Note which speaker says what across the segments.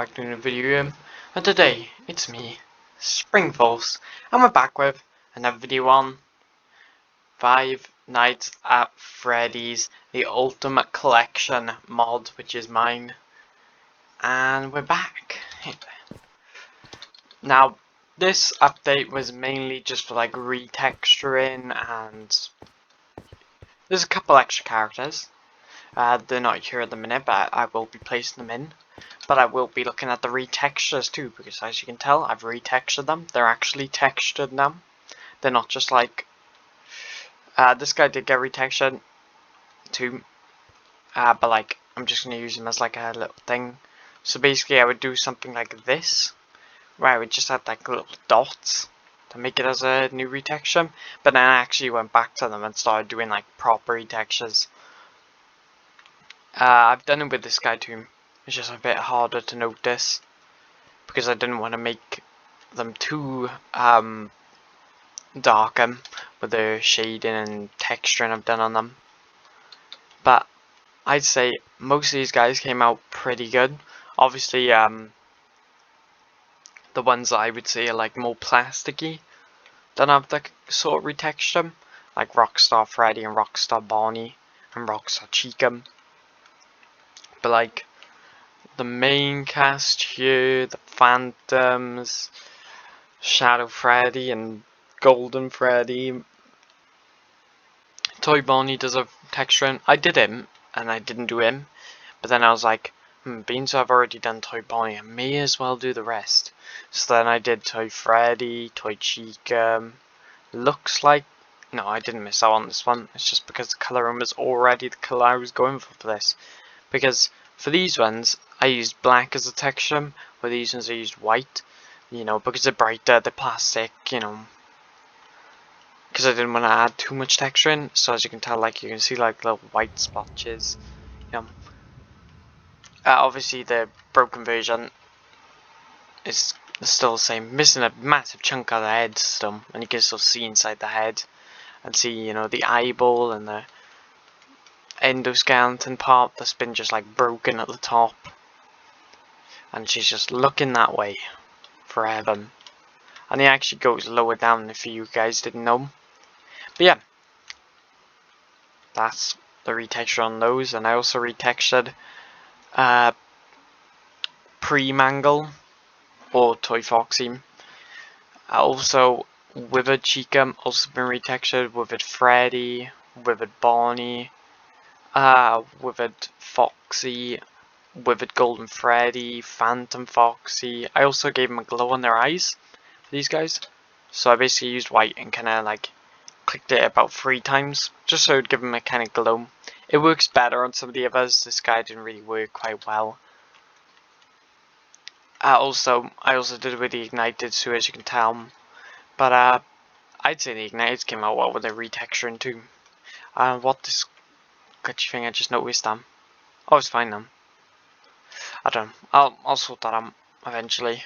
Speaker 1: back to a new video, and today it's me, Springforce, and we're back with another video on Five Nights at Freddy's, the Ultimate Collection mod, which is mine, and we're back. Now, this update was mainly just for like retexturing, and there's a couple extra characters. They're not here at the minute, but I will be placing them in. But I will be looking at the retextures too, because as you can tell, I've retextured them. They're actually textured now. They're not just like... this guy did get retextured too. But like, I'm just going to use him as like a little thing. So basically I would do something like this, where I would just add like little dots to make it as a new retexture. But then I actually went back to them and started doing like proper retextures. I've done it with this guy too. It's just a bit harder to notice because I didn't want to make them too darker with the shading and texturing I've done on them. But I'd say most of these guys came out pretty good. Obviously, the ones that I would say are like more plasticky don't have the sort of retexture, like Rockstar Freddy and Rockstar Bonnie and Rockstar Chica. But like the main cast here, the Phantoms, Shadow Freddy and Golden Freddy. Toy Bonnie does a texture. I did him and I didn't do him, but then I was like, being so I've already done Toy Bonnie, I may as well do the rest. So then I did Toy Freddy, Toy Chica. Looks like, no, I didn't miss out on this one. It's just because the colouring was already the colour I was going for this. Because for these ones, I used black as a texture, with these ones I used white, you know, because they're brighter, they're plastic, you know, because I didn't want to add too much texture in. So as you can tell, like, you can see like little white splotches, you know. Obviously the broken version is still the same, missing a massive chunk of the head still, and you can still see inside the head, and see, you know, the eyeball and the endoskeleton part that's been just like broken at the top, and she's just looking that way forever. And he actually goes lower down if you guys didn't know. But yeah, that's the retexture on those. And I also retextured Pre-Mangle or Toy Foxy. Also Withered Chica also been retextured, Withered Freddy, Withered Bonnie, Withered Foxy, Withered Golden Freddy, Phantom Foxy. I also gave them a glow on their eyes for these guys. So I basically used white and kind of like clicked it about 3 times just so it would give them a kind of glow. It works better on some of the others. This guy didn't really work quite well. I also did it with the Ignited, so as you can tell. But I'd say the Ignited came out well with the retexturing too. What this glitchy thing I just noticed them. Oh, it's fine now. I don't know. I'll sort that out eventually.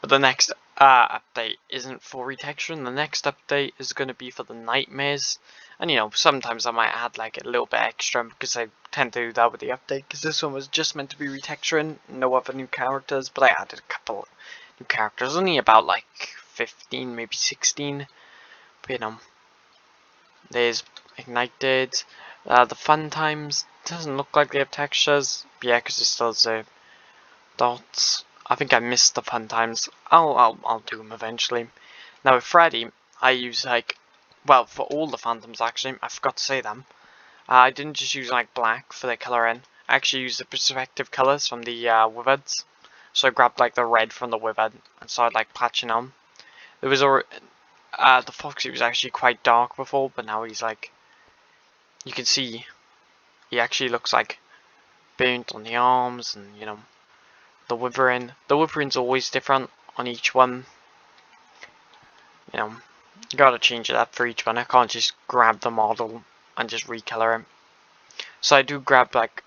Speaker 1: But the next update isn't for retexturing. The next update is going to be for the nightmares. And you know, sometimes I might add like a little bit extra because I tend to do that with the update. Because this one was just meant to be retexturing, no other new characters. But I added a couple new characters, only about like 15, maybe 16. But you know, there's Ignited. The Fun Times doesn't look like they have textures. But yeah, because it still has the dots. I think I missed the Fun Times. I'll do them eventually. Now with Freddy, I use like, well, for all the Phantoms actually, I forgot to say them. I didn't just use like black for the colour in. I actually used the perspective colours from the Withereds. So I grabbed like the red from the Withered and started like patching on. There was the Foxy was actually quite dark before, but now he's like, you can see, he actually looks like burnt on the arms, and you know, the Wyvern. The Wyvern's always different on each one. You know, you gotta change it up for each one. I can't just grab the model and just recolor it. So I do grab like,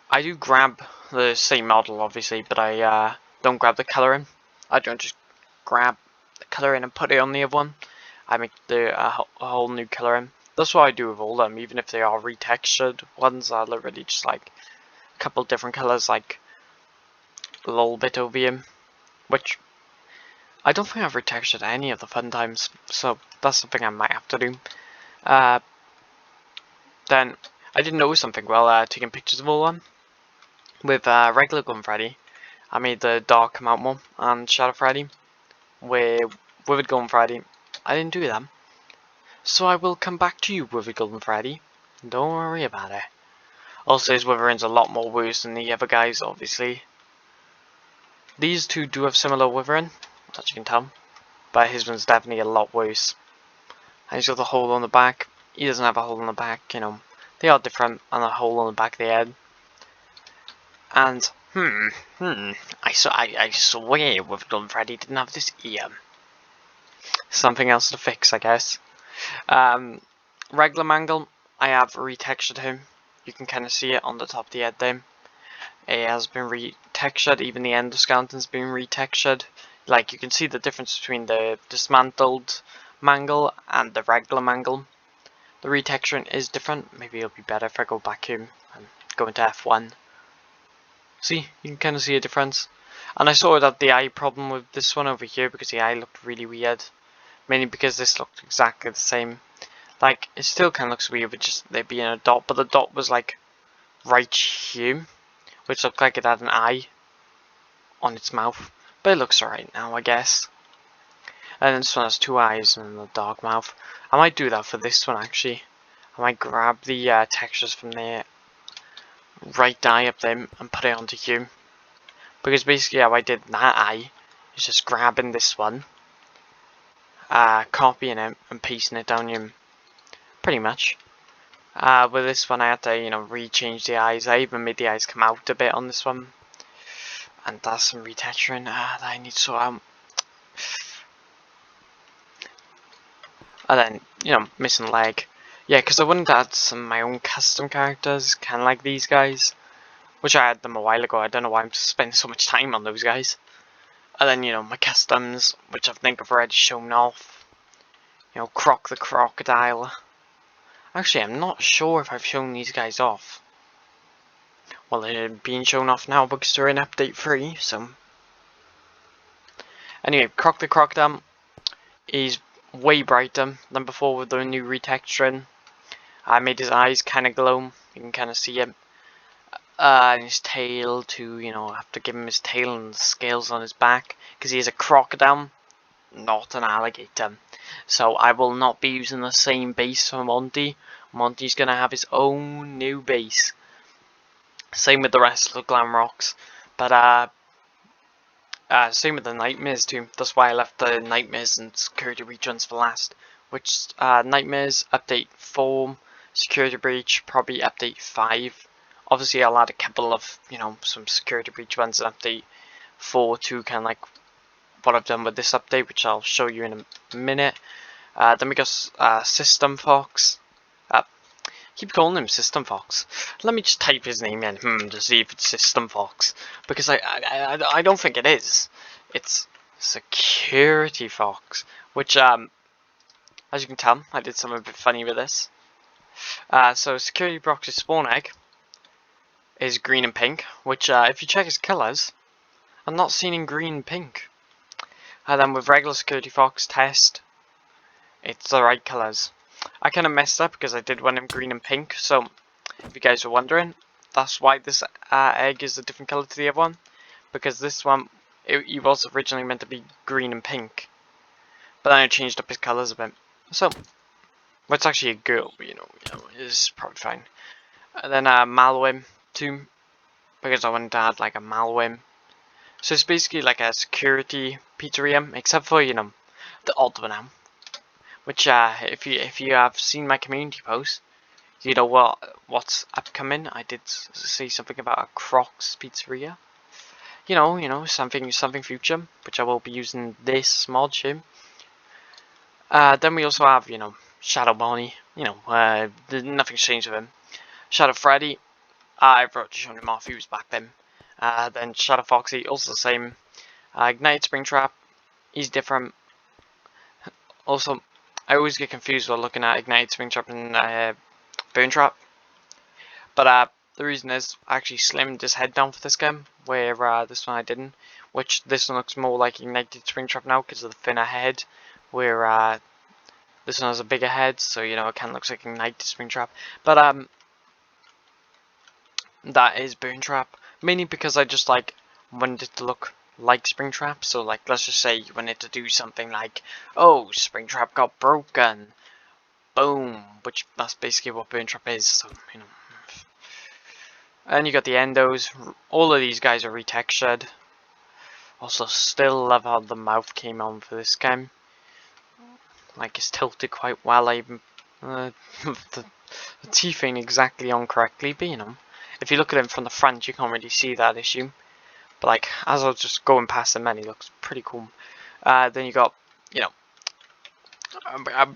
Speaker 1: I do grab the same model obviously, but I don't grab the coloring. I don't just grab the coloring and put it on the other one. I make a whole new coloring. That's what I do with all of them, even if they are retextured ones. I literally just like couple different colours, like a little bit over here, which I don't think I've retextured any of the fun times, so that's something I might have to do. Then I did know something while taking pictures of all of them. With regular Gun Freddy, I made the Dark come out more, and Shadow Freddy. With Withered Golden Freddy, I didn't do them. So I will come back to you, Withered Golden Freddy. Don't worry about it. Also, his Witherin's a lot more worse than the other guys, obviously. These two do have similar Witherin, as you can tell, but his one's definitely a lot worse. And he's got the hole on the back. He doesn't have a hole on the back, you know. They are different, and a hole on the back of the head. And, I swear Withered Golden Freddy didn't have this ear. Something else to fix, I guess. Regular Mangle, I have retextured him. You can kind of see it on the top of the head there. It has been retextured, even the endoskeleton's been retextured. Like, you can see the difference between the dismantled Mangle and the regular Mangle. The retexturing is different. Maybe it'll be better if I go back here and go into F1. See, you can kind of see a difference. And I sorted out the eye problem with this one over here because the eye looked really weird. Mainly because this looked exactly the same. Like, it still kind of looks weird with just there being a dot, but the dot was like right here, which looked like it had an eye on its mouth. But it looks alright now, I guess. And this one has two eyes and a dark mouth. I might do that for this one actually. I might grab the textures from the right eye up there and put it onto here. Because basically how I did that eye is just grabbing this one, copying it and pasting it down here. Pretty much. With this one I had to, you know, re-change the eyes. I even made the eyes come out a bit on this one. And that's some retexturing that I need to sort out. And then, you know, missing leg. Yeah, because I wanted to add some of my own custom characters, kind of like these guys. Which I had them a while ago. I don't know why I'm spending so much time on those guys. And then, you know, my customs, which I think I've already shown off. You know, Croc the Crocodile. Actually, I'm not sure if I've shown these guys off. Well, they're being shown off now because they're in update 3, so... Anyway, Croc the Crocodile is way brighter than before with the new retexturing. I made his eyes kind of glow. You can kind of see him. And his tail too, you know, I have to give him his tail and the scales on his back. Because he is a crocodile, not an alligator. So I will not be using the same base for Monty. Monty's going to have his own new base. Same with the rest of the Glam Rocks. But same with the Nightmares too. That's why I left the Nightmares and Security Breach ones for last. Which, Nightmares, update 4. Security Breach, probably update 5. Obviously I'll add a couple of, you know, some Security Breach ones in update 4 too. Kind of like what I've done with this update, which I'll show you in a minute. Then we got System Fox. Keep calling him System Fox. Let me just type his name in to see if it's System Fox, because I don't think it is. It's Security Fox, which as you can tell, I did something a bit funny with this. So Security Fox's spawn egg is green and pink, which if you check his colours, I'm not seeing in green and pink. And then with regular Security Fox test, it's the right colours. I kind of messed up because I did one in green and pink, so if you guys were wondering, that's why this egg is a different colour to the other one. Because this one, it was originally meant to be green and pink, but then I changed up his colours a bit. So, well, it's actually a girl, but you know, it's probably fine. And then Malwim too, because I wanted to add like a Malwim. So it's basically like a security pizzeria, except for, you know, the odd one now. Which, if you have seen my community post, you know what's upcoming. I did say something about a Crocs pizzeria. You know, something future, which I will be using this mod here. Then we also have, you know, Shadow Bonnie. You know, nothing's changed with him. Shadow Freddy, I've already shown him off. He was back then. Then Shadow Foxy, also the same. Ignited Springtrap, he's different. Also, I always get confused while looking at Ignited Springtrap and Burn Trap. But the reason is I actually slimmed his head down for this game, where this one I didn't. Which this one looks more like Ignited Springtrap now because of the thinner head, where this one has a bigger head, so you know it kind of looks like Ignited Springtrap. But that is Boontrap, mainly because I just like wanted it to look like Springtrap. So like, let's just say you wanted to do something like, oh, Springtrap got broken, boom, which that's basically what Boontrap is. So you know, and you got the endos. All of these guys are retextured. Also, still love how the mouth came on for this game. Like, it's tilted quite well. I even the teeth ain't exactly on correctly, but you know, if you look at him from the front, you can't really see that issue. But like, as I was just going past him, man, he looks pretty cool. Then you got, you know, a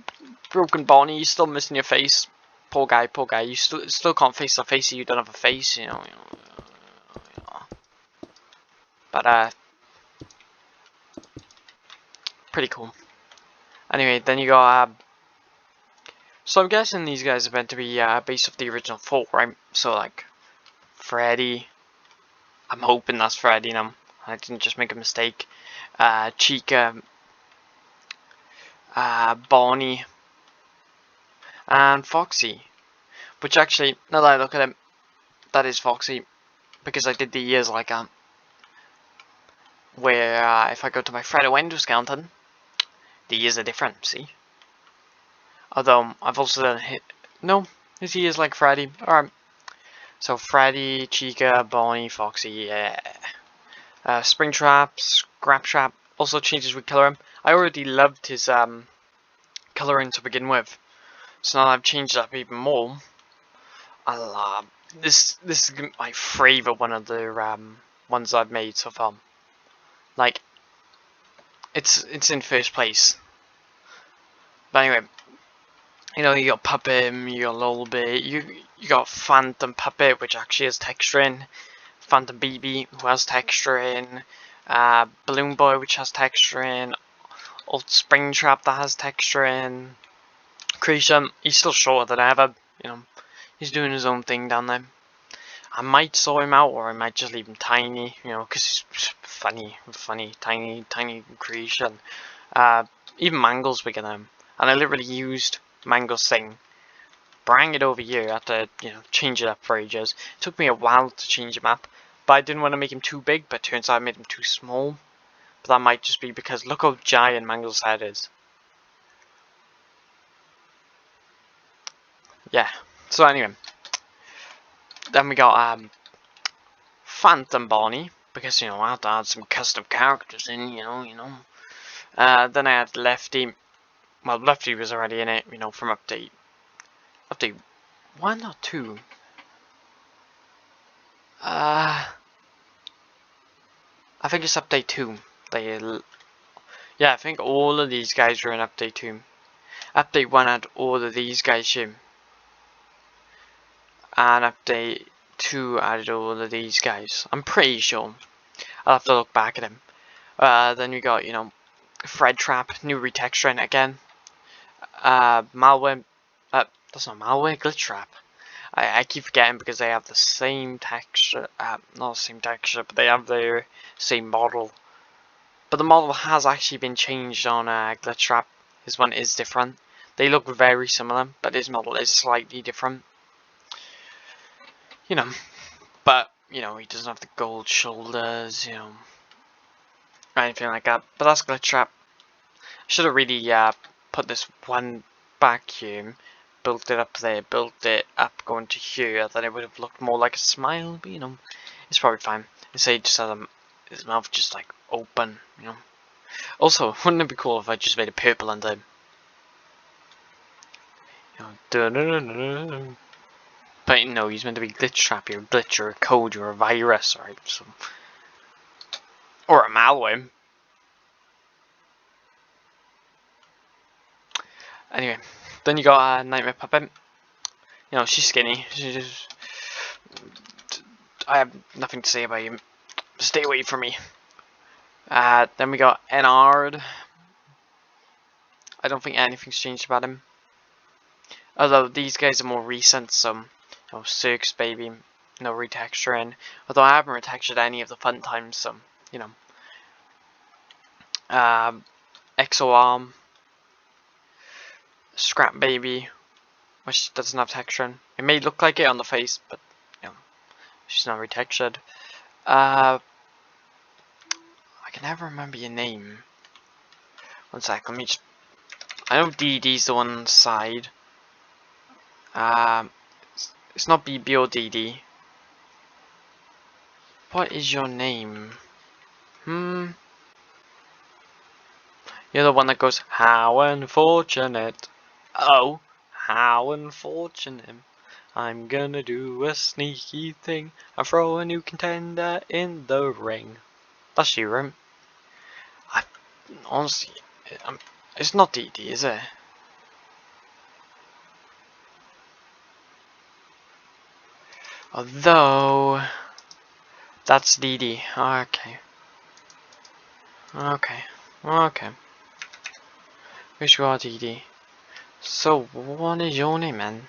Speaker 1: broken Bonnie. You're still missing your face. Poor guy, poor guy. You still can't face the face. You don't have a face, you know. But pretty cool. Anyway, then you got. So I'm guessing these guys are meant to be based off the original 4, right? So like, Freddy. I'm hoping that's Freddy now. I didn't just make a mistake. Chica, Bonnie, and Foxy. Which actually, now that I look at him, that is Foxy, because I did the ears like that. Where if I go to my Freddo Windows Skeleton, the ears are different. See? Although I've also done hit. No, his ears like Freddy. Alright. So Freddy, Chica, Bonnie, Foxy, yeah. Springtrap, Scraptrap also changes with coloring. I already loved his coloring to begin with, so now I've changed it up even more. This is my favorite one of the ones I've made so far. Like, it's in first place. But anyway, you know, you got Puppet, you got Lullaby, you got Phantom Puppet, which actually has texturing. Phantom BB, who has texturing. Balloon Boy, which has texturing. Old Springtrap that has texturing. Creation, he's still shorter than ever. You know, he's doing his own thing down there. I might saw him out, or I might just leave him tiny, you know, because he's funny, tiny creation. Even Mangle's bigger than him, and I literally used Mangle's thing, bring it over here. I had to, you know, change it up for ages. It took me a while to change him up, but I didn't want to make him too big. But turns out I made him too small. But that might just be because look how giant Mangle's head is. Yeah. So anyway, then we got Phantom Bonnie, because you know I had to add some custom characters in, you know. Then I had Lefty. Well, Lefty was already in it, you know, from update 1 or 2. I think it's update 2. Yeah, I think all of these guys were in update 2. Update 1 had all of these guys here, and update 2 added all of these guys. I'm pretty sure. I'll have to look back at him. Then we got, you know, Fred Trap, new retexturing again. Malware, that's not Malware, Glitch Trap. I keep forgetting because they have the same texture, not the same texture, but they have the same model. But the model has actually been changed on Glitch Trap. His one is different. They look very similar, but his model is slightly different. You know, but, you know, he doesn't have the gold shoulders, you know, or anything like that. But that's Glitch Trap. Should have really put this one back here, built it up there, built it up going to here, then it would have looked more like a smile, but you know, it's probably fine. Say he just has his mouth just like open, you know. Also, wouldn't it be cool if I just made it purple under him? You know, but no, he's meant to be Glitch Trap, you're a glitch, you're a code, you're a virus, right? So, or a malware. Anyway, then you got Nightmare Puppet. You know, she's skinny. She just, I have nothing to say about him. Stay away from me. Then we got Enard. I don't think anything's changed about him. Although these guys are more recent, so you know, Cirque's baby. no retexturing. Although I haven't retextured any of the fun times, so you know. Exo Arm, Scrap Baby, which doesn't have texturing. It may look like it on the face, but you know, she's not retextured. I can never remember your name. One sec, let me just. I know DD's the one on the side. It's not BB or DD. What is your name? You're the one that goes, how unfortunate. Oh, how unfortunate. I'm gonna do a sneaky thing and throw a new contender in the ring. That's you, right? Honestly, it's not DD, is it? Although, that's DD. Okay. Okay. Okay. Wish you are DD. So, what is your name, man?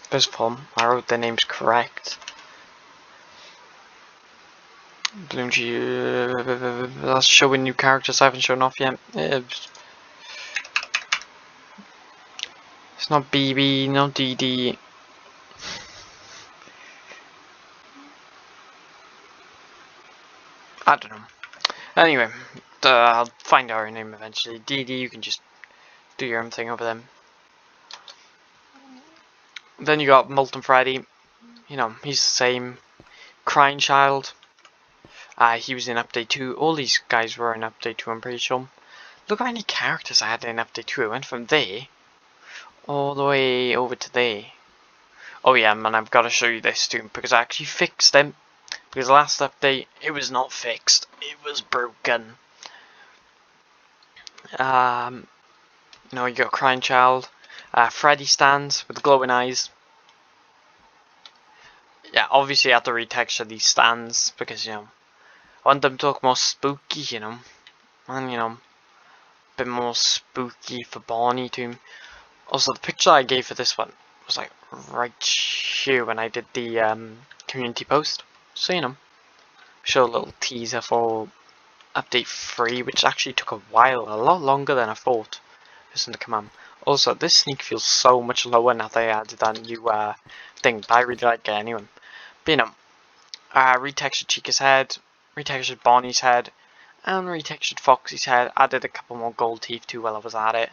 Speaker 1: First of all, I wrote the names correct. Bloom G. That's showing new characters I haven't shown off yet. It's not BB, not DD. I don't know. Anyway, I'll find out your name eventually. DD, you can just do your own thing over them. Then you got Molten Freddy. You know, he's the same. Crying Child. He was in Update 2. All these guys were in Update 2, I'm pretty sure. Look how many characters I had in Update 2. I went from there all the way over to there. Oh yeah, man, I've got to show you this too, because I actually fixed them. Because last update, it was not fixed. It was broken. No, you got Crying Child. Freddy stands with glowing eyes. Yeah, obviously I have to retexture these stands, because, you know, I want them to look more spooky, you know. And, you know, a bit more spooky for Barney too. Also, the picture I gave for this one was like right here when I did the community post. So, you know, show a little teaser for update 3, which actually took a while, a lot longer than I thought. Listen to command. Also, this sneak feels so much lower now they added that new thing, but I really like it anyway. But, you know, retextured Chica's head, retextured Bonnie's head, and retextured Foxy's head. Added a couple more gold teeth too while I was at it.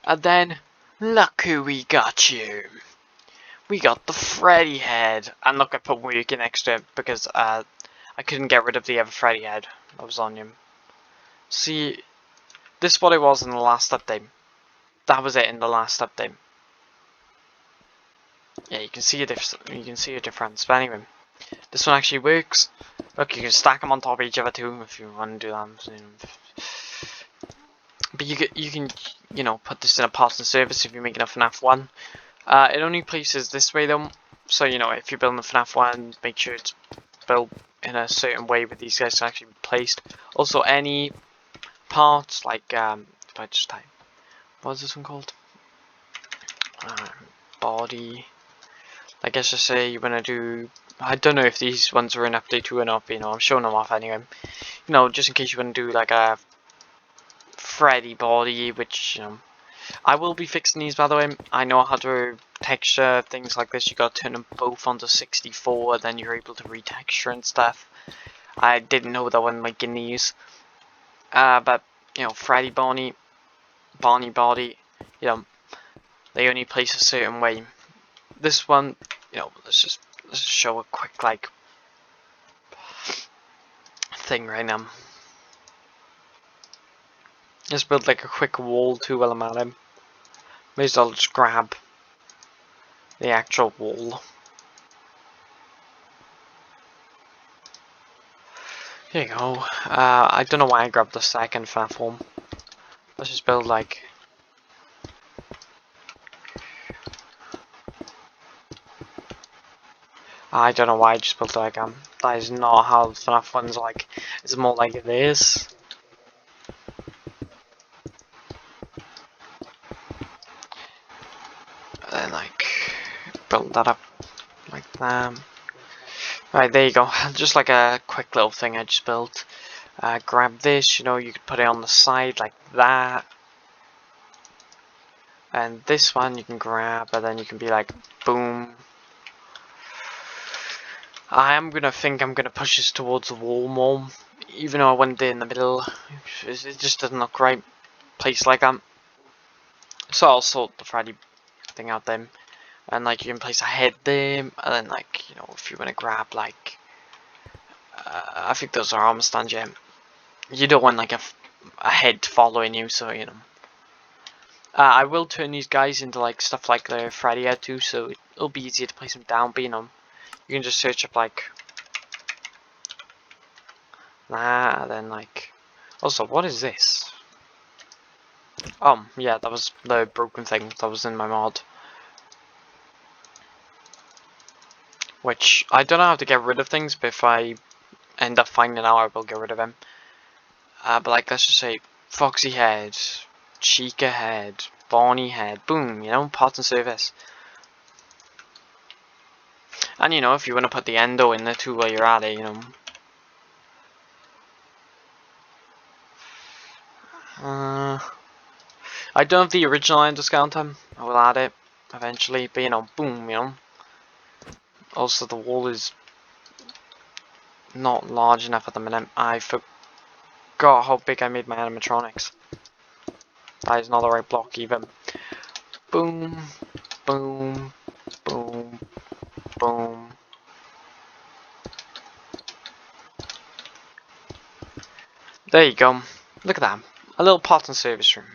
Speaker 1: And then, look who we got you. We got the Freddy head. And look, I put Weirkin next to it because I couldn't get rid of the other Freddy head that was on him. See, this is what it was in the last update. That was it in the last update. Yeah, you can see a difference. But anyway, this one actually works. Look, you can stack them on top of each other too if you want to do that. But you can you know, put this in a parts and service if you're making a FNAF 1. It only places this way though, so you know, if you're building a FNAF 1, make sure it's built in a certain way where these guys can actually be placed. Also, any parts like if I just type, what is this one called? Body. Like, let's just say you want to do. I don't know if these ones are in update 2 or not, but you know, I'm showing them off anyway. You know, just in case you want to do like a Freddy body, which, you know, I will be fixing these, by the way. I know how to texture things like this. You gotta turn them both onto 64, then you're able to retexture and stuff. I didn't know that when making these. But, you know, Freddy Bonnie body, you know, they only place a certain way. This one, you know, let's just show a quick, like, thing right now. Let's build, like, a quick wall too while I'm at him. May as well just grab the actual wall. Here you go. I don't know why I grabbed the second platform. Let's just build like. I don't know why I just built like that is not how FNAF one's like. It's more like this. then like build that up like that. Right, there you go. Just like a quick little thing I just built. Grab this, you know, you could put it on the side like that. And this one you can grab, and then you can be like, boom. I'm gonna push this towards the wall more, even though I went there in the middle. It just doesn't look right, placed like that. So I'll sort the Friday thing out then, and like you can place a head there, and then like, you know, if you want to grab like, I think those are armor stands, yeah. You don't want like a head following you, so you know. I will turn these guys into like stuff like the Freddy had to, so it'll be easier to place them down, but you know, you can just search up like that, and then like, also, what is this? Yeah, that was the broken thing that was in my mod. Which, I don't know how to get rid of things, but if I end up finding out, I will get rid of them. But like, let's just say, Foxy head, Chica head, Bonnie head, boom, you know, parts and service. And you know, if you want to put the endo in there too while you're at it, you know. I don't have the original endo skeleton. I will add it eventually, but you know, boom, you know. Also, the wall is not large enough at the minute. I forgot how big I made my animatronics. That is not the right block even. Boom, boom, boom, boom. There you go. Look at that. A little pot and service room.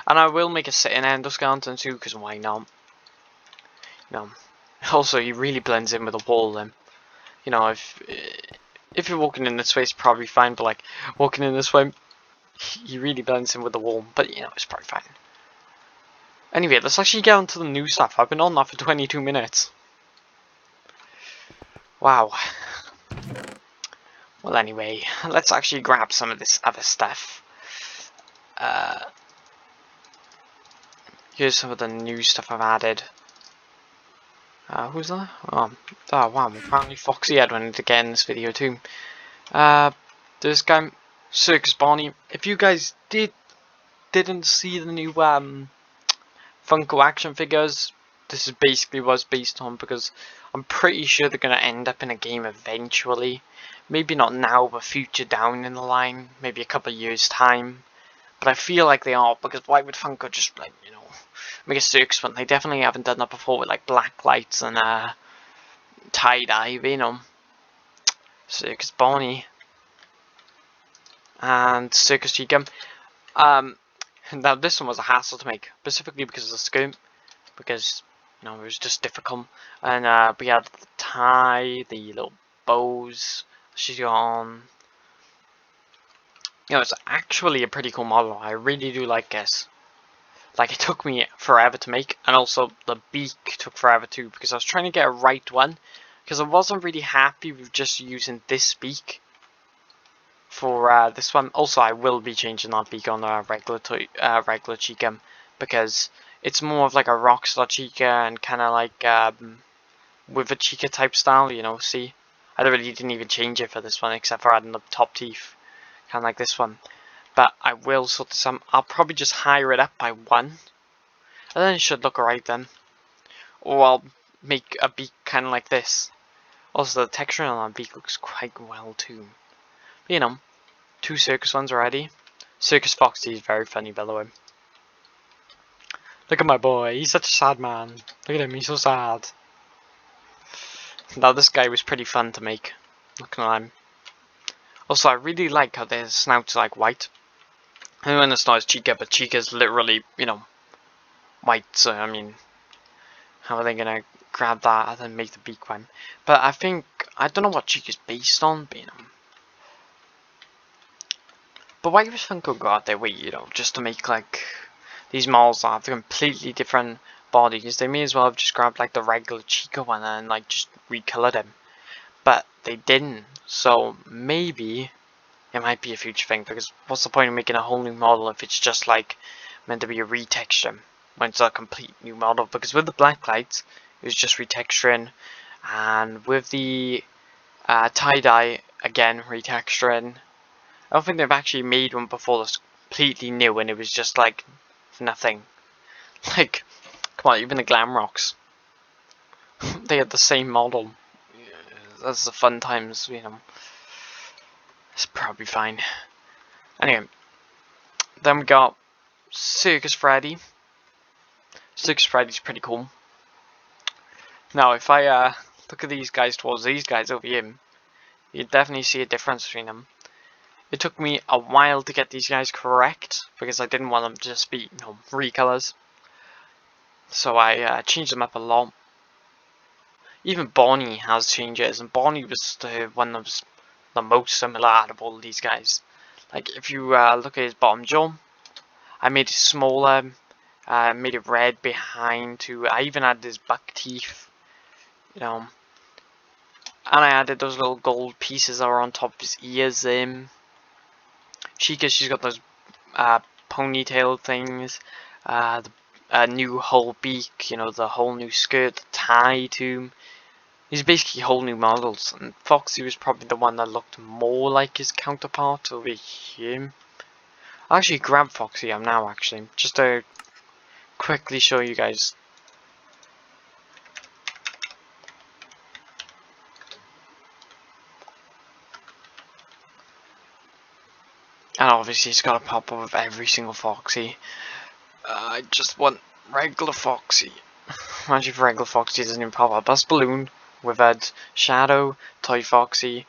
Speaker 1: And I will make a sitting endoskeleton too, because why not? You know. Also, he really blends in with the wall then. You know, if you're walking in this way, it's probably fine, but like, walking in this way, he really blends in with the wall. But, you know, it's probably fine. Anyway, let's actually get on to the new stuff. I've been on that for 22 minutes. Wow. Well, anyway, let's actually grab some of this other stuff. Here's some of the new stuff I've added. Who's that? Oh wow, apparently Foxy had wanted to get in this video too. This guy, Circus Bonnie. If you guys didn't see the new Funko action figures, this is basically what it's based on, because I'm pretty sure they're gonna end up in a game eventually. Maybe not now, but future down in the line, maybe a couple of years time. But I feel like they are, because why would Funko just, like, you know, make a circus one? They definitely haven't done that before with like black lights and tie-dye, you know. Circus Bonnie and Circus Chica. Now this one was a hassle to make, specifically because of the skirt, because you know it was just difficult. And we had the tie, the little bows she's got on. You know, it's actually a pretty cool model. I really do like this. Like, it took me forever to make, and also the beak took forever too, because I was trying to get a right one, because I wasn't really happy with just using this beak for this one. Also, I will be changing that beak on a regular Chica, because it's more of like a rockstar Chica, and kind of like with a Chica type style, you know. See, I really didn't even change it for this one, except for adding the top teeth, kind of like this one. But I will sort this out. I'll probably just higher it up by one, and then it should look alright then. Or I'll make a beak kind of like this. Also, the texture on that beak looks quite well too. But, you know, 2 circus ones already. Circus Foxy is very funny, by the way. Look at my boy, he's such a sad man. Look at him, he's so sad. Now, this guy was pretty fun to make. Not gonna lie. Also, I really like how their snout's like white. I know it's not as Chica, but Chica's literally, you know, white, so I mean, how are they gonna grab that and then make the beak one? But I think, I don't know what Chica's based on, but you know. But why was Funko go out their way, you know, just to make like these models that have completely different bodies? They may as well have just grabbed like the regular Chica one and like just recolored him. But they didn't, so maybe it might be a future thing, because what's the point of making a whole new model if it's just like meant to be a retexture? when it's a complete new model, because with the black lights it was just retexturing, and with the tie-dye, again retexturing. I don't think they've actually made one before that's completely new and it was just like nothing. Like, come on, even the Glam Rocks, they had the same model. That's the fun times, you know. It's probably fine. Anyway, then we got Circus Freddy. Circus Freddy's pretty cool. Now, if I look at these guys towards these guys over here, you definitely see a difference between them. It took me a while to get these guys correct because I didn't want them to just be, you know, recolors. So I changed them up a lot. Even Bonnie has changes, and Bonnie was the one that was the most similar out of all of these guys. Like, if you look at his bottom jaw, I made it smaller, made it red behind too. I even added his buck teeth, you know, and I added those little gold pieces that are on top of his ears. She's got those ponytail things, the new whole beak, you know, the whole new skirt, the tie too. He's basically whole new models, and Foxy was probably the one that looked more like his counterpart over here. I'll actually grab Foxy up now, actually, just to quickly show you guys. And obviously it's got a pop up of every single Foxy. I just want regular Foxy. Imagine if regular Foxy doesn't even pop up. That's Balloon. We've had Shadow, Toy Foxy,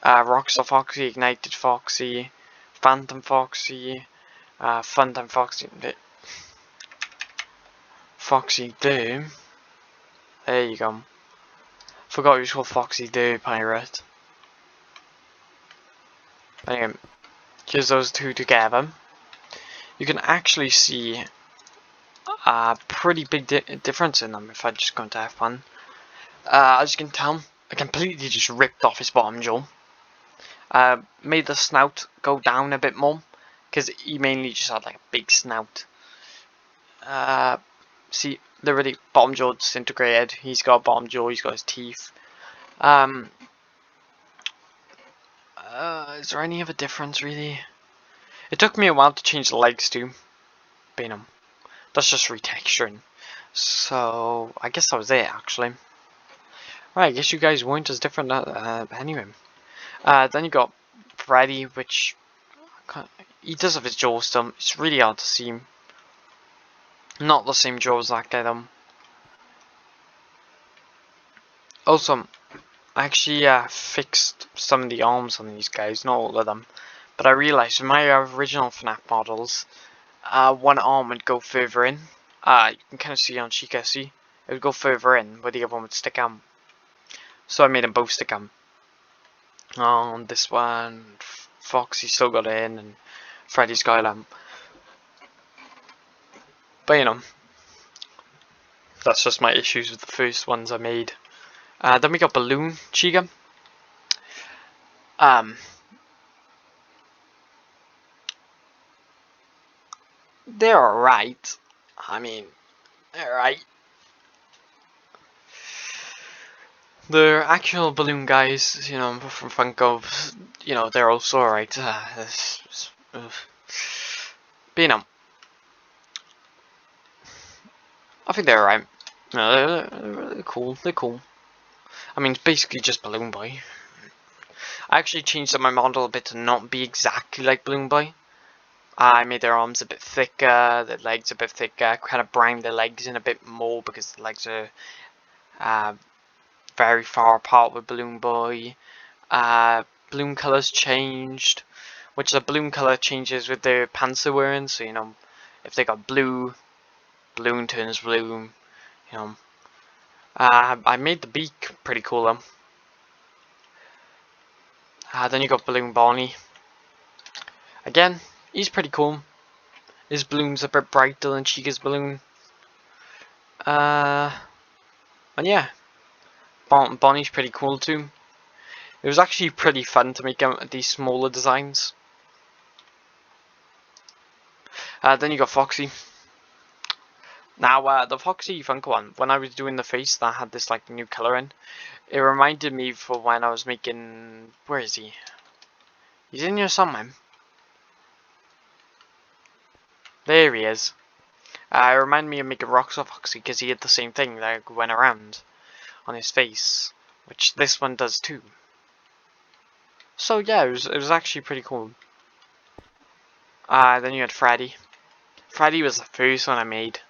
Speaker 1: Rockstar Foxy, Ignited Foxy, Phantom Foxy, Funtime Foxy, Foxy there. There you go. Forgot he was called Foxy the Pirate. Anyway, here's those two together. You can actually see a pretty big difference in them if I just go into F1. As you can tell, I completely just ripped off his bottom jaw. Made the snout go down a bit more, because he mainly just had like a big snout. See, the really bottom jaw disintegrated. He's got a bottom jaw, he's got his teeth. Is there any other difference really? It took me a while to change the legs too. But you know, that's just retexturing. So I guess that was it actually. Right, I guess you guys weren't as different anyway. Then you got Freddy, which he does have his jaw still. It's really hard to see him. Not the same jaw as that guy though. Also, I actually fixed some of the arms on these guys, not all of them. But I realised with my original FNAF models, one arm would go further in. You can kind of see on Chica, see? It would go further in, where the other one would stick out. So I made them both stick out. On this one, Foxy still got it in, and Freddy's got it out. But you know, that's just my issues with the first ones I made. Then we got Balloon Chica. They're alright. I mean, they're alright. The actual balloon guys, you know, from Funko, you know, they're also alright. But you know, I think they're alright. No, they're cool. They're cool. I mean, it's basically just Balloon Boy. I actually changed up my model a bit to not be exactly like Balloon Boy. I made their arms a bit thicker, their legs a bit thicker, kind of browned their legs in a bit more because the legs are very far apart with Balloon Boy. Balloon colours changed, which the balloon colour changes with the pants they're wearing. So you know, if they got blue, balloon turns blue. You know, I made the beak pretty cool though. Then you got Balloon Bonnie. Again, he's pretty cool. His balloon's a bit brighter than Chica's balloon. And yeah, Bonnie's pretty cool too. It was actually pretty fun to make these smaller designs. Then you got Foxy. Now, the Foxy Funko one, when I was doing the face that had this like new color in, it reminded me for when I was making. Where is he? He's in here somewhere. There he is. It reminded me of making Rockstar Foxy because he had the same thing that went around on his face, which this one does too. So yeah, it was actually pretty cool. Then you had Freddy. Freddy was the first one I made.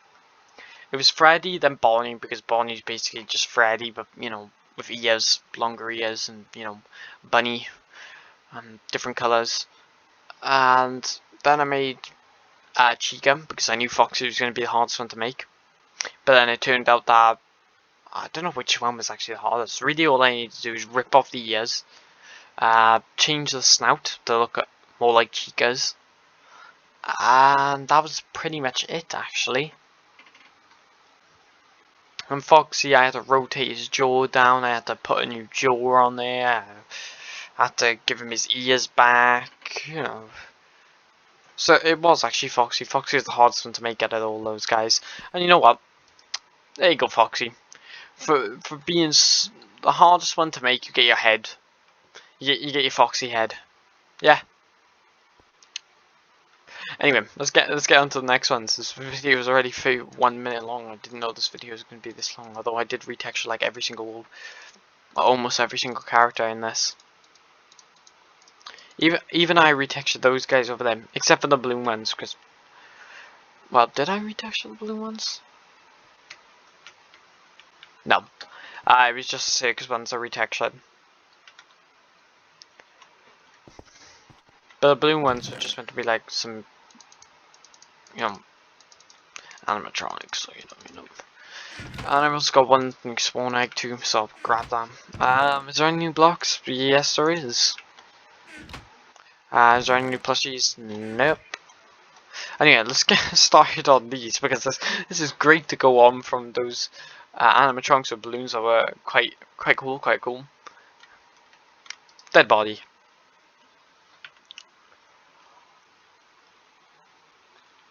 Speaker 1: It was Freddy, then Bonnie, because Bonnie's basically just Freddy, but you know, with ears, longer ears, and you know, bunny, different colors. And then I made Chica because I knew Foxy was going to be the hardest one to make. But then it turned out that I don't know which one was actually the hardest. Really, all I needed to do is rip off the ears, change the snout to look more like Chica's, and that was pretty much it actually. And Foxy, I had to rotate his jaw down, I had to put a new jaw on there, I had to give him his ears back, you know. So it was actually Foxy. Foxy is the hardest one to make out of all those guys. And you know what? There you go, Foxy. For being the hardest one to make, you get your head. You get your Foxy head. Yeah. Anyway, let's get on to the next one. This video is already 1 minute long. I didn't know this video was going to be this long. Although I did retexture like almost every single character in this. Even I retextured those guys over there, except for the balloon ones. Because, well, did I retexture the balloon ones? No, it was just the circus ones I retextured. But the balloon ones were just meant to be like some, you know, animatronics. So you know. And I've also got one spawn egg too, so I'll grab that. Is there any new blocks? Yes, there is. Is there any new plushies? Nope. Anyway, let's get started on these because this is great to go on from those animatronics or balloons that were quite cool. Dead body.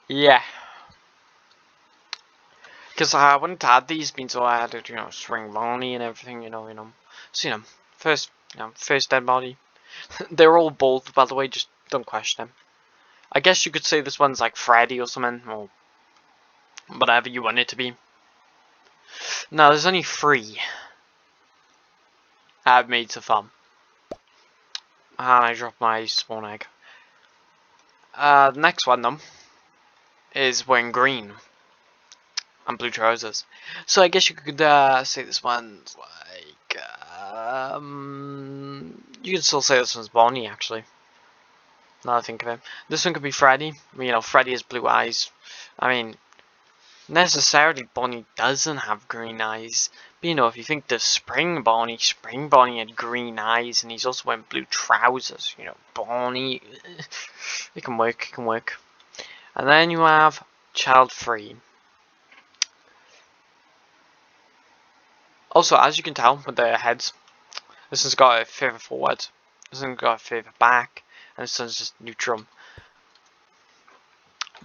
Speaker 1: Yeah. Because I wanted to add these means so I added, you know, string Bonnie and everything, you know. So, you know, first dead body. They're all bold, by the way, just don't question them. I guess you could say this one's like Freddy or something, or whatever you want it to be. No, there's only 3 I've made so far. And I dropped my spawn egg. The next one, though, is wearing green and blue trousers. So I guess you could say this one's like, you could still say this one's Bonnie, actually. Now I think of it. This one could be Freddy. You know, Freddy has blue eyes. I mean, necessarily Bonnie doesn't have green eyes. But you know, if you think the Spring Bonnie had green eyes and he's also wearing blue trousers. You know, Bonnie, it can work. And then you have Child Free. Also, as you can tell with their heads, this one's got a further forward, this one's got a further back, and this one's just neutral.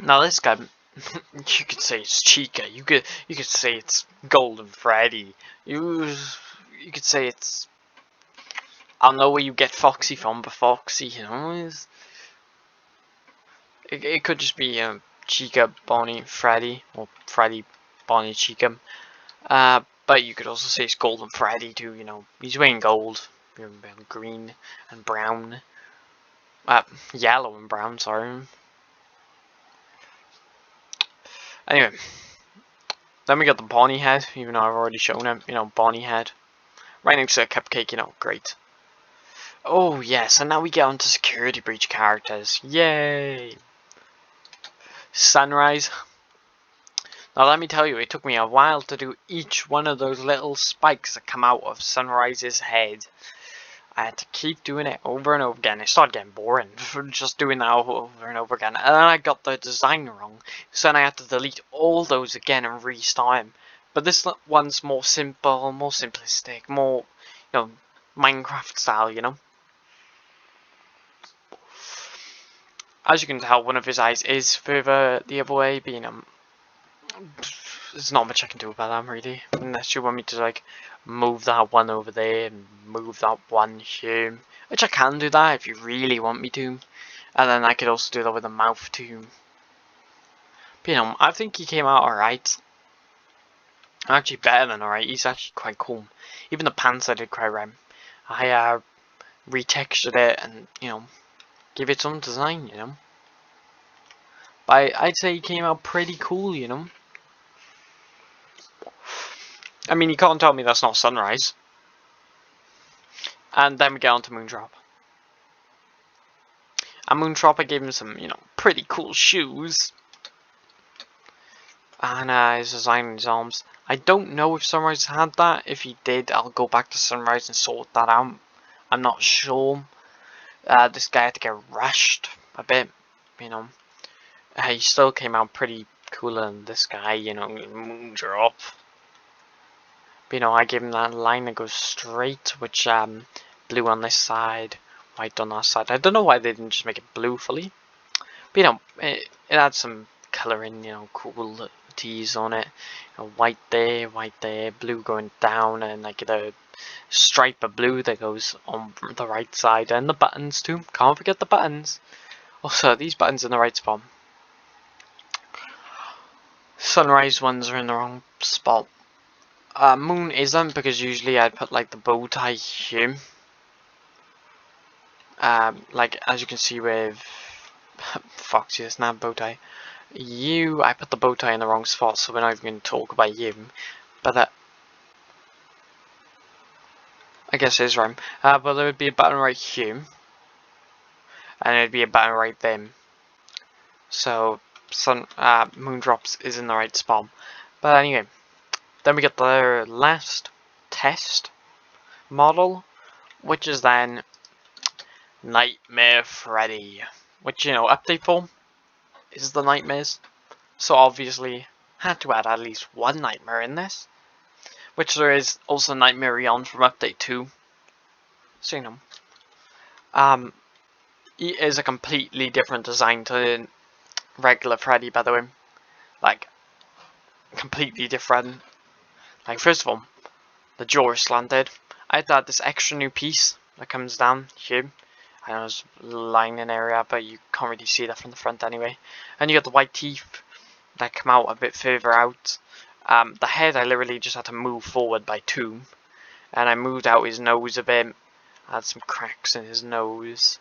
Speaker 1: Now this guy, you could say it's Chica, you could say it's Golden Freddy, you could say it's, I don't know where you get Foxy from, but Foxy, you know, it could just be Chica, Bonnie, Freddy, or Freddy, Bonnie, Chica. But you could also say it's Golden Freddy too, you know, he's wearing gold, green and brown, yellow and brown, sorry. Anyway, then we got the Bonnie head, even though I've already shown him, you know, Bonnie head. Right next to a cupcake, you know, great. Oh yes, and now we get on to security breach characters, yay! Sunrise. Now let me tell you, it took me a while to do each one of those little spikes that come out of Sunrise's head. I had to keep doing it over and over again. It started getting boring for just doing that over and over again. And then I got the design wrong, so then I had to delete all those again and restart them. But this one's more simple, more simplistic, more, you know, Minecraft style, you know. As you can tell, one of his eyes is further the other way, being there's not much I can do about them really, unless you want me to like move that one over there and move that one here, which I can do that if you really want me to, and then I could also do that with the mouth too. But, you know, I think he came out alright. Actually better than alright, he's actually quite cool. Even the pants I did quite right. I retextured it and, you know, give it some design, you know. But I'd say he came out pretty cool, you know. I mean, you can't tell me that's not Sunrise. And then we get on to Moondrop. And Moondrop, I gave him some, you know, pretty cool shoes. And his design on his arms. I don't know if Sunrise had that. If he did, I'll go back to Sunrise and sort that out. I'm not sure. This guy had to get rushed a bit, you know. He still came out pretty cooler than this guy, you know, Moondrop. But, you know, I gave him that line that goes straight, which blue on this side, white on that side. I don't know why they didn't just make it blue fully. But, you know, it adds some colouring, you know, cool tees on it. You know, white there, blue going down, and like the stripe of blue that goes on the right side, and the buttons too. Can't forget the buttons. Also, these buttons in the right spot. Sunrise ones are in the wrong spot. Moon isn't, because usually I'd put like the bow tie here. Like as you can see with Foxy, it's not bow tie. I put the bow tie in the wrong spot, so we're not even going to talk about you. But I guess it is right. But there would be a button right here, and there'd be a button right there. So Moondrops is in the right spot. But anyway, then we get the last test model, which is then Nightmare Freddy, which, you know, update form is the nightmares, so obviously had to add at least one nightmare in this, which there is also Nightmare Eon from update 2, so you know. He is a completely different design to regular Freddy, by the way, like, completely different. Like, first of all, the jaw is slanted. I had to add this extra new piece that comes down here. I know there's a lining area, but you can't really see that from the front anyway. And you got the white teeth that come out a bit further out. The head I literally just had to move forward by 2. And I moved out his nose a bit. I had some cracks in his nose.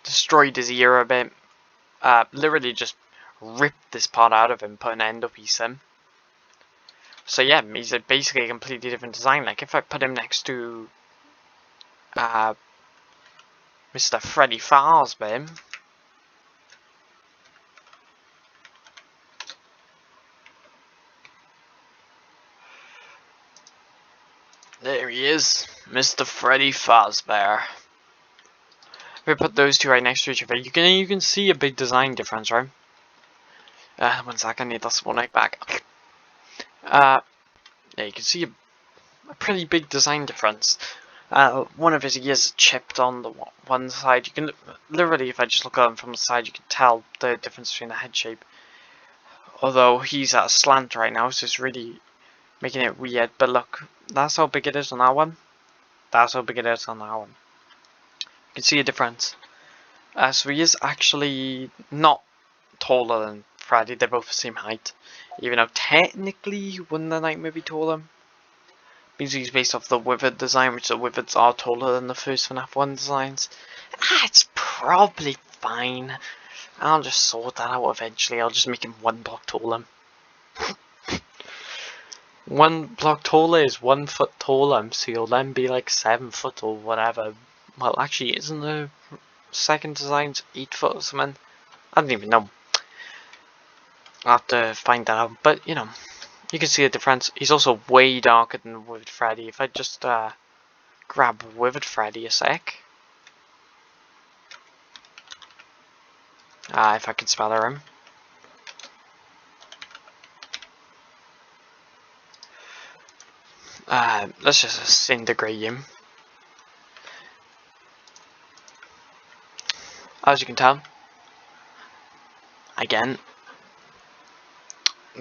Speaker 1: Destroyed his ear a bit. Literally just ripped this part out of him, put an end piece in. So yeah, he's basically a completely different design. Like if I put him next to Mr. Freddy Fazbear, there he is, Mr. Freddy Fazbear. If we put those two right next to each other, you can see a big design difference, right? 1 second, I need this one right back. Yeah, you can see a pretty big design difference. One of his ears is chipped on the one side. You can literally, if I just look at him from the side, you can tell the difference between the head shape. Although he's at a slant right now, so it's really making it weird. But look, that's how big it is on that one. That's how big it is on that one. You can see a difference. So he is actually not taller than Freddy. They're both the same height. Even though technically, wouldn't the Nightmare be taller? Means he's based off the Withered design, which the Withereds are taller than the first FNAF 1 designs. It's probably fine. I'll just sort that out eventually. I'll just make him 1 block taller. 1 block taller is 1 foot taller, so he'll then be like 7 foot or whatever. Well, actually, isn't the second design's 8 foot or something? I don't even know. I'll have to find that out, but you know, you can see the difference. He's also way darker than Withered Freddy. If I just grab Withered Freddy a sec. If I can spell him. Let's just disintegrate him. As you can tell, again,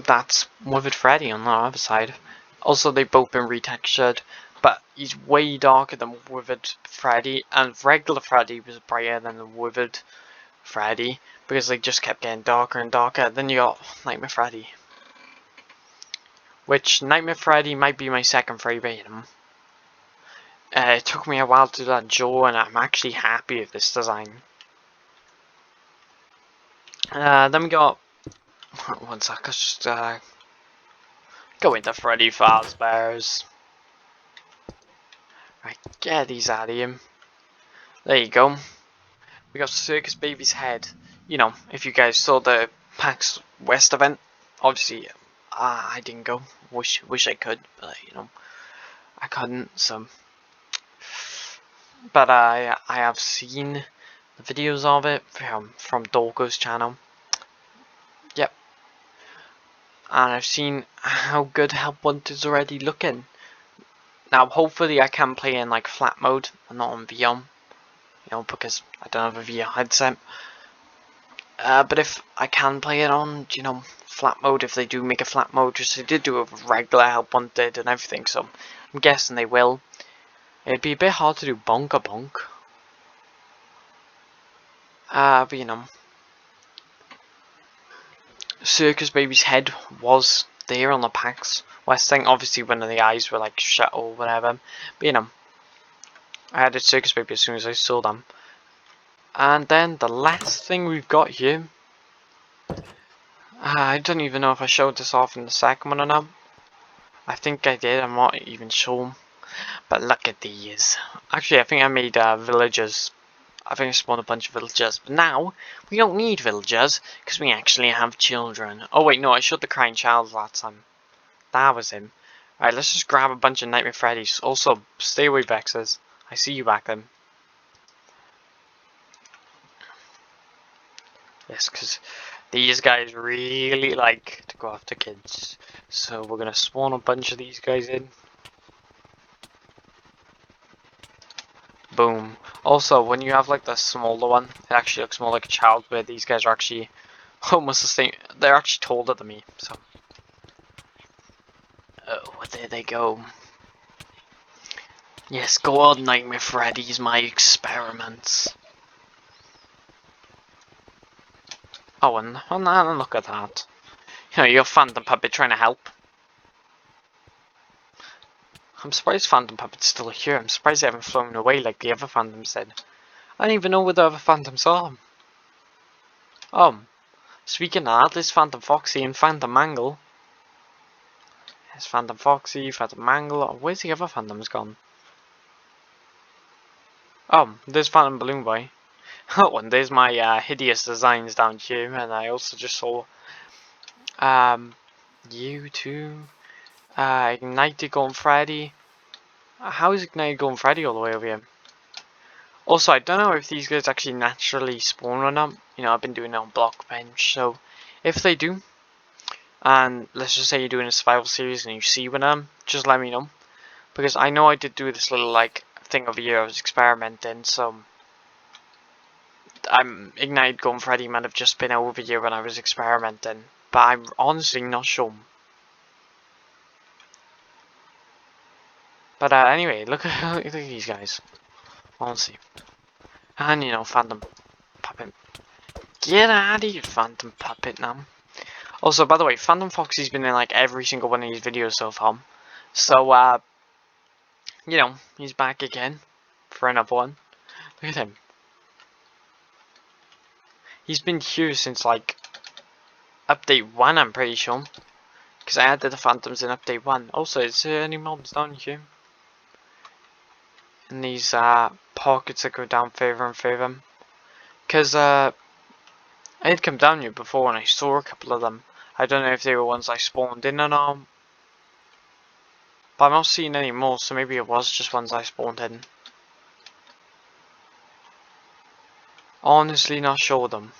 Speaker 1: that's Withered Freddy on the other side. Also, they've both been retextured, but he's way darker than Withered Freddy, and regular Freddy was brighter than the Withered Freddy, because they just kept getting darker and darker. Then you got Nightmare Freddy, which Nightmare Freddy might be my second favourite. It took me a while to do that Joe, and I'm actually happy with this design. Then we got, one sec, let's just go into Freddy Fazbear's. Right, get these out of him. There you go. We got Circus Baby's head. You know, if you guys saw the PAX West event, obviously I didn't go. Wish I could, but you know, I couldn't. So, but I have seen the videos of it from Dolgo's channel. Yep, and I've seen how good Help Wanted already looking. Now, hopefully, I can play in like flat mode and not on VR. You know, because I don't have a VR headset. But if I can play it on, you know, flat mode, if they do make a flat mode, just they did do a regular Help Wanted and everything, so I'm guessing they will. It'd be a bit hard to do Bonka Bonk. But you know, Circus Baby's head was there on the PAX West thing. Obviously, when the eyes were like shut or whatever. But you know, I added Circus Baby as soon as I saw them. And then the last thing we've got here. I don't even know if I showed this off in the second one or not. I think I did, I'm not even sure. But look at these. Actually, I think I made villagers. I think I spawned a bunch of villagers. But now, we don't need villagers, because we actually have children. Oh wait, no, I showed the crying child last time. That was him. Alright, let's just grab a bunch of Nightmare Freddys. Also, stay away, Vexes. I see you back then. Yes, because these guys really like to go after kids. So we're going to spawn a bunch of these guys in. Boom. Also, when you have like the smaller one, it actually looks more like a child, where these guys are actually almost the same. They're actually taller than me, so. Oh, there they go. Yes, go on, Nightmare Freddy's my experiments. Oh, and look at that. You know, your Phantom Puppet trying to help. I'm surprised Phantom Puppet's still here. I'm surprised they haven't flown away like the other Phantoms did. I don't even know where the other Phantoms are. Speaking of that, there's Phantom Foxy and Phantom Mangle. There's Phantom Foxy, Phantom Mangle. Oh, where's the other Phantoms gone? There's Phantom Balloon Boy. Oh, and there's my hideous designs down here. And I also just saw you too. Ignited Golden Freddy. How is Ignited Golden Freddy all the way over here? Also, I don't know if these guys actually naturally spawn or not. You know, I've been doing it on Block Bench, so if they do, and let's just say you're doing a survival series and you see one of them, just let me know. Because I know I did do this little, like, thing over here I was experimenting, so Ignited Golden Freddy might have just been over here when I was experimenting, but I'm honestly not sure. But anyway, look at these guys. Honestly. And you know, Phantom Puppet. Get out of here, Phantom Puppet now. Also, by the way, Phantom Foxy's been in like every single one of these videos so far. So, you know, he's back again for another one. Look at him. He's been here since like update 1, I'm pretty sure. Because I added the Phantoms in update 1. Also, is there any mobs down here? In these pockets that go down further and further. Because I had come down here before and I saw a couple of them. I don't know if they were ones I spawned in or not. But I'm not seeing any more, so maybe it was just ones I spawned in. Honestly not sure of them.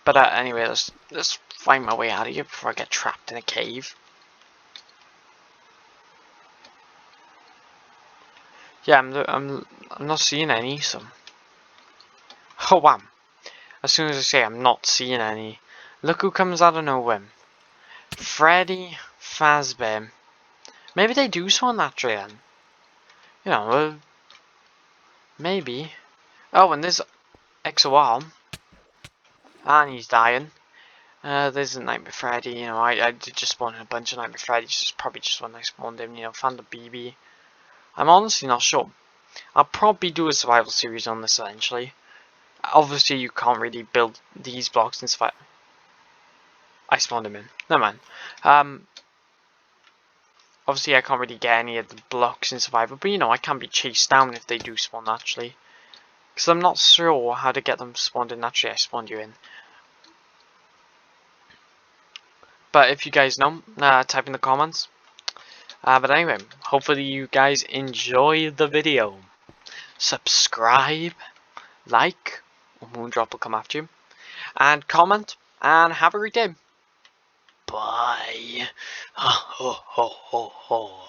Speaker 1: But anyway, let's find my way out of here before I get trapped in a cave. Yeah, I'm not seeing any, so. Oh wow. As soon as I say I'm not seeing any, Look who comes out of nowhere. Freddy Fazbear. Maybe they do spawn naturally then. You know, maybe. Oh, and there's XOR. And he's dying. There's a Nightmare Freddy, you know, I did just spawn in a bunch of Nightmare Freddy's, just probably just when I spawned him, you know, found the BB. I'm honestly not sure. I'll probably do a survival series on this eventually. Obviously, you can't really build these blocks in survival. I spawned him in. Never mind. Obviously, I can't really get any of the blocks in survival, but you know, I can be chased down if they do spawn naturally. Because I'm not sure how to get them spawned in naturally. I spawned you in. But if you guys know, type in the comments. But anyway, hopefully you guys enjoy the video. Subscribe, like, or Moondrop will come after you, and comment, and have a great day. Bye. Ho, ho, ho, ho.